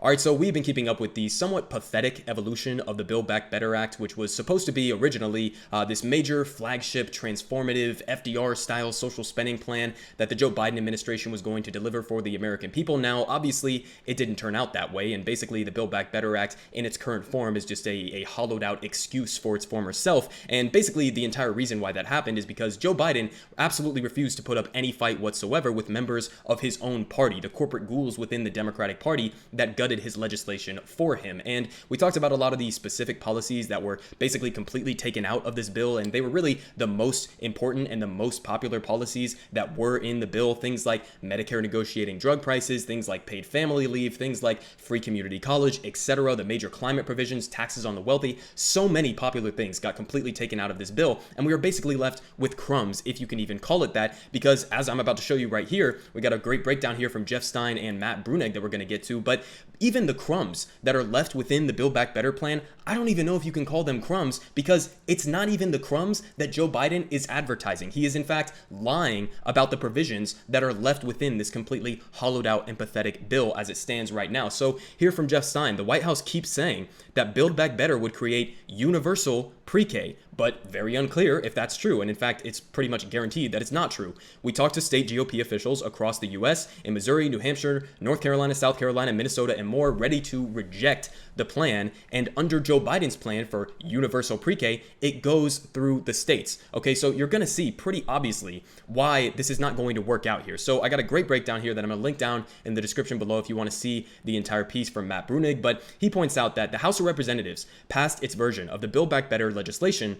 All right, so we've been keeping up with the somewhat pathetic evolution of the Build Back Better Act, which was supposed to be originally this major flagship transformative FDR-style social spending plan that the Joe Biden administration was going to deliver for the American people. Now, obviously, it didn't turn out that way, and basically the Build Back Better Act in its current form is just a hollowed-out excuse for its former self, and basically the entire reason why that happened is because Joe Biden absolutely refused to put up any fight whatsoever with members of his own party, the corporate ghouls within the Democratic Party that gutted his legislation for him. And we talked about a lot of the specific policies that were basically completely taken out of this bill, and they were really the most important and the most popular policies that were in the bill. Things like Medicare negotiating drug prices, things like paid family leave, things like free community college, etc., the major climate provisions, taxes on the wealthy. So many popular things got completely taken out of this bill, and we were basically left with crumbs, if you can even call it that, because as I'm about to show you right here, we got a great breakdown here from Jeff Stein and Matt Brunegg that we're going to get to, but even the crumbs that are left within the Build Back Better plan, I don't even know if you can call them crumbs, because it's not even the crumbs that Joe Biden is advertising. He is in fact lying about the provisions that are left within this completely hollowed out and pathetic bill as it stands right now. So here from Jeff Stein, the White House keeps saying that Build Back Better would create universal pre-K, but very unclear if that's true. And in fact, it's pretty much guaranteed that it's not true. We talked to state GOP officials across the U.S. in Missouri, New Hampshire, North Carolina, South Carolina, Minnesota, and more, ready to reject the plan. And under Joe Biden's plan for universal pre-K, it goes through the states. Okay, so you're going to see pretty obviously why this is not going to work out here. So I got a great breakdown here that I'm going to link down in the description below if you want to see the entire piece from Matt Brunegg. But he points out that the House of Representatives passed its version of the Build Back Better legislation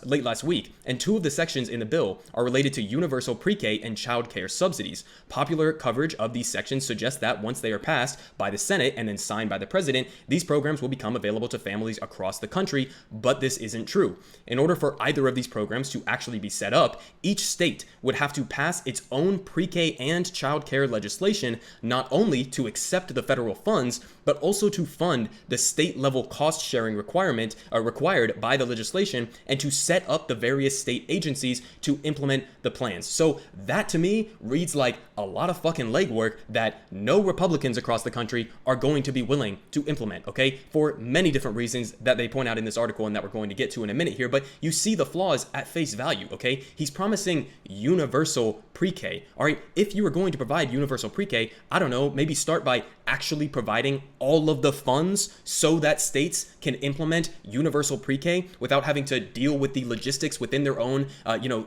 late last week, and two of the sections in the bill are related to universal pre-K and child care subsidies. Popular coverage of these sections suggests that once they are passed by the Senate and then signed by the president, these programs will become available to families across the country, but this isn't true. In order for either of these programs to actually be set up, each state would have to pass its own pre-K and child care legislation, not only to accept the federal funds, but also to fund the state level cost sharing requirement required by the legislation and to set up the various state agencies to implement the plans. So that to me reads like a lot of fucking legwork that no Republicans across the country are going to be willing to implement, okay? For many different reasons that they point out in this article and that we're going to get to in a minute here, but you see the flaws at face value, okay? He's promising universal pre-K. All right, if you are going to provide universal pre-K, I don't know, maybe start by actually providing all of the funds so that states can implement universal pre-K without having to deal with the logistics within their own,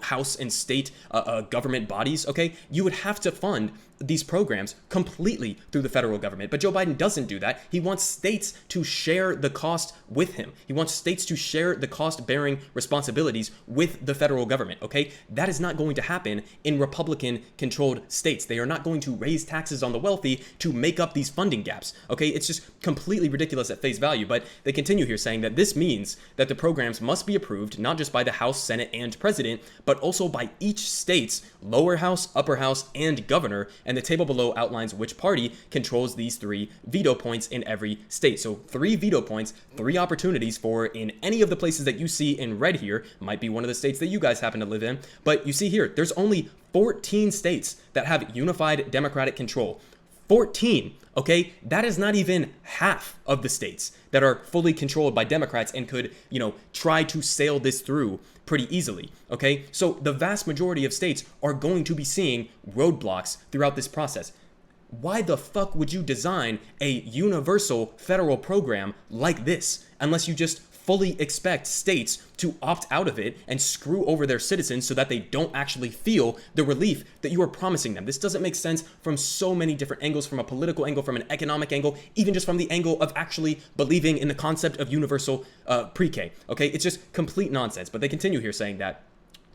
House and state government bodies, okay? You would have to fund these programs completely through the federal government. But Joe Biden doesn't do that. He wants states to share the cost with him. He wants states to share the cost-bearing responsibilities with the federal government, okay? That is not going to happen in Republican-controlled states. They are not going to raise taxes on the wealthy to make up these funding gaps, okay? It's just completely ridiculous at face value, but they continue here saying that this means that the programs must be approved not just by the House, Senate, and President, but also by each state's lower house, upper house, and governor. And the table below outlines which party controls these three veto points in every state. So 3 veto points, 3 opportunities for in any of the places that you see in red here, might be one of the states that you guys happen to live in. But you see here, there's only 14 states that have unified Democratic control. 14, okay? That is not even half of the states that are fully controlled by Democrats and could, try to sail this through pretty easily, okay? So the vast majority of states are going to be seeing roadblocks throughout this process. Why the fuck would you design a universal federal program like this unless you just fully expect states to opt out of it and screw over their citizens so that they don't actually feel the relief that you are promising them? This doesn't make sense from so many different angles, from a political angle, from an economic angle, even just from the angle of actually believing in the concept of universal pre-K, okay? It's just complete nonsense. But they continue here saying that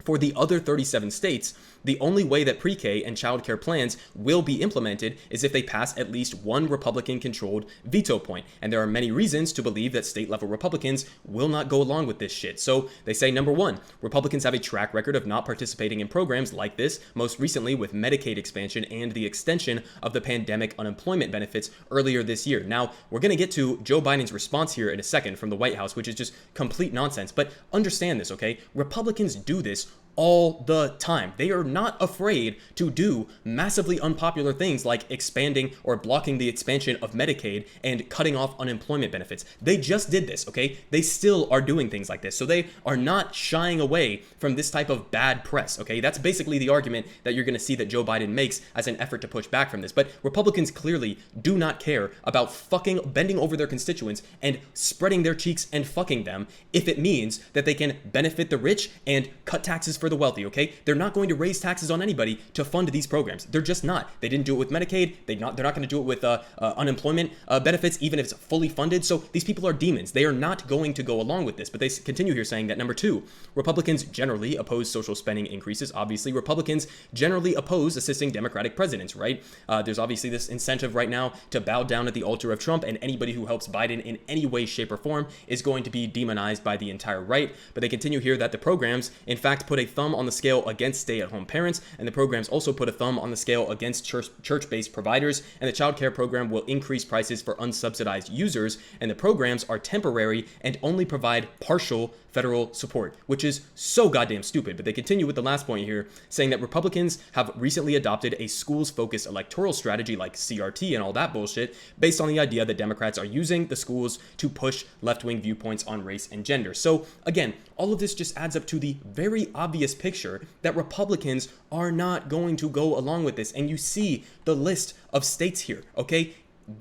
for the other 37 states, the only way that pre-K and childcare plans will be implemented is if they pass at least one Republican-controlled veto point. And there are many reasons to believe that state-level Republicans will not go along with this shit. So they say, number one, Republicans have a track record of not participating in programs like this, most recently with Medicaid expansion and the extension of the pandemic unemployment benefits earlier this year. Now, we're going to get to Joe Biden's response here in a second from the White House, which is just complete nonsense. But understand this, okay? Republicans do this all the time. They are not afraid to do massively unpopular things like expanding or blocking the expansion of Medicaid and cutting off unemployment benefits. They just did this, okay? They still are doing things like this. So they are not shying away from this type of bad press, okay? That's basically the argument that you're going to see that Joe Biden makes as an effort to push back from this. But Republicans clearly do not care about fucking bending over their constituents and spreading their cheeks and fucking them if it means that they can benefit the rich and cut taxes for the wealthy, okay? They're not going to raise taxes on anybody to fund these programs. They're just not. They didn't do it with Medicaid. They're not going to do it with unemployment benefits, even if it's fully funded. So these people are demons. They are not going to go along with this. But they continue here saying that number two, Republicans generally oppose social spending increases. Obviously, Republicans generally oppose assisting Democratic presidents, right? There's obviously this incentive right now to bow down at the altar of Trump, and anybody who helps Biden in any way, shape, or form is going to be demonized by the entire right. But they continue here that the programs, in fact, put a thumb on the scale against stay-at-home parents, and the programs also put a thumb on the scale against church-based providers, and the child care program will increase prices for unsubsidized users, and the programs are temporary and only provide partial federal support, which is so goddamn stupid. But they continue with the last point here, saying that Republicans have recently adopted a schools-focused electoral strategy like CRT and all that bullshit, based on the idea that Democrats are using the schools to push left-wing viewpoints on race and gender. So again, all of this just adds up to the very obvious picture that Republicans are not going to go along with this. And you see the list of states here, okay?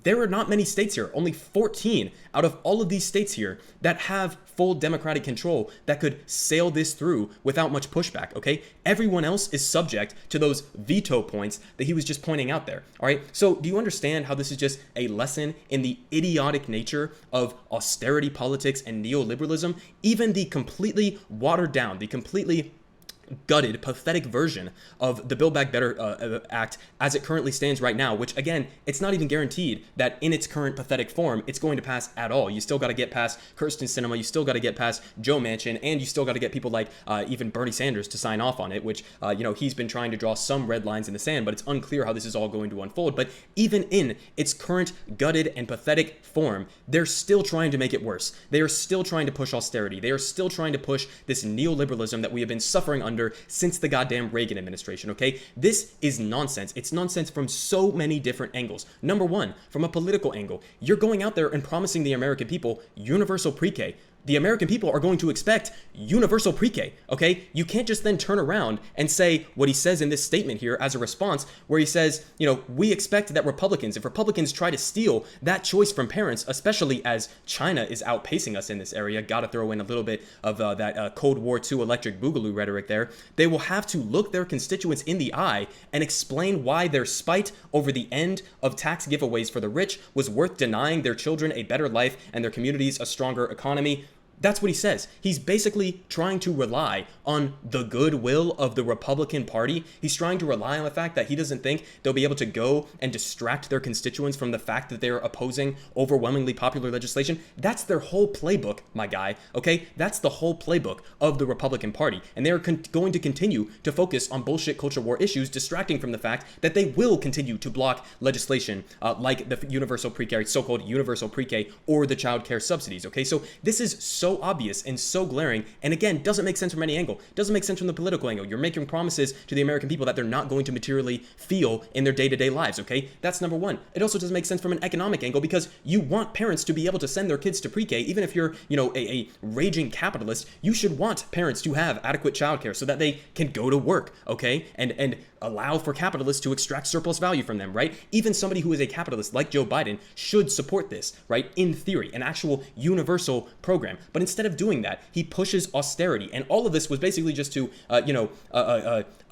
There are not many states here, only 14 out of all of these states here that have full Democratic control that could sail this through without much pushback, okay? Everyone else is subject to those veto points that he was just pointing out there, all right? So do you understand how this is just a lesson in the idiotic nature of austerity politics and neoliberalism? Even the completely watered down, the completely gutted, pathetic version of the Build Back Better Act as it currently stands right now, which again, it's not even guaranteed that in its current pathetic form, it's going to pass at all. You still got to get past Kirsten Sinema, you still got to get past Joe Manchin, and you still got to get people like even Bernie Sanders to sign off on it, which, he's been trying to draw some red lines in the sand, but it's unclear how this is all going to unfold. But even in its current gutted and pathetic form, they're still trying to make it worse. They are still trying to push austerity. They are still trying to push this neoliberalism that we have been suffering under since the goddamn Reagan administration, okay? This is nonsense. It's nonsense from so many different angles. Number one, from a political angle, you're going out there and promising the American people universal pre-K. The American people are going to expect universal pre-K, okay? You can't just then turn around and say what he says in this statement here as a response, where he says, we expect that if Republicans try to steal that choice from parents, especially as China is outpacing us in this area, gotta throw in a little bit of that Cold War II electric boogaloo rhetoric there, they will have to look their constituents in the eye and explain why their spite over the end of tax giveaways for the rich was worth denying their children a better life and their communities a stronger economy. That's what he says. He's basically trying to rely on the goodwill of the Republican Party. He's trying to rely on the fact that he doesn't think they'll be able to go and distract their constituents from the fact that they're opposing overwhelmingly popular legislation. That's their whole playbook, my guy, okay? That's the whole playbook of the Republican Party. And they're going to continue to focus on bullshit culture war issues, distracting from the fact that they will continue to block legislation like the universal pre-K, so-called universal pre-K, or the child care subsidies, okay? So this is so obvious and so glaring, and again, doesn't make sense from any angle. Doesn't make sense from the political angle. You're making promises to the American people that they're not going to materially feel in their day-to-day lives, okay? That's number one. It also doesn't make sense from an economic angle, because you want parents to be able to send their kids to pre-K. Even if you're, a raging capitalist, you should want parents to have adequate childcare so that they can go to work, okay? And allow for capitalists to extract surplus value from them, right? Even somebody who is a capitalist like Joe Biden should support this, right? In theory, an actual universal program. But instead of doing that, he pushes austerity. And all of this was basically just to,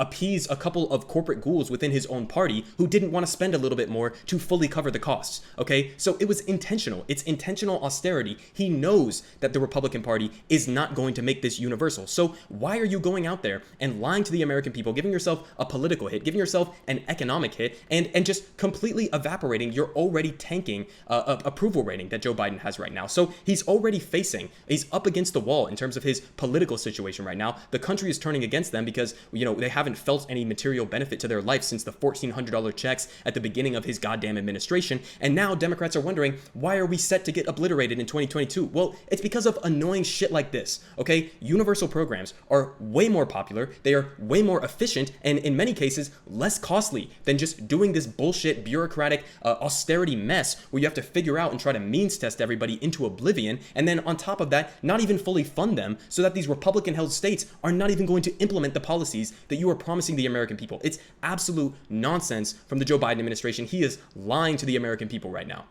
appease a couple of corporate ghouls within his own party who didn't want to spend a little bit more to fully cover the costs, okay? So it was intentional. It's intentional austerity. He knows that the Republican Party is not going to make this universal. So why are you going out there and lying to the American people, giving yourself a political hit, giving yourself an economic hit, and just completely evaporating your already tanking approval rating that Joe Biden has right now? So he's already facing He's up against the wall in terms of his political situation right now. The country is turning against them because, they haven't felt any material benefit to their life since the $1,400 checks at the beginning of his goddamn administration. And now Democrats are wondering, why are we set to get obliterated in 2022? Well, it's because of annoying shit like this, okay? Universal programs are way more popular, they are way more efficient, and in many cases, less costly than just doing this bullshit bureaucratic austerity mess where you have to figure out and try to means test everybody into oblivion, and then on top of that, not even fully fund them so that these Republican-held states are not even going to implement the policies that you are promising the American people. It's absolute nonsense from the Joe Biden administration. He is lying to the American people right now.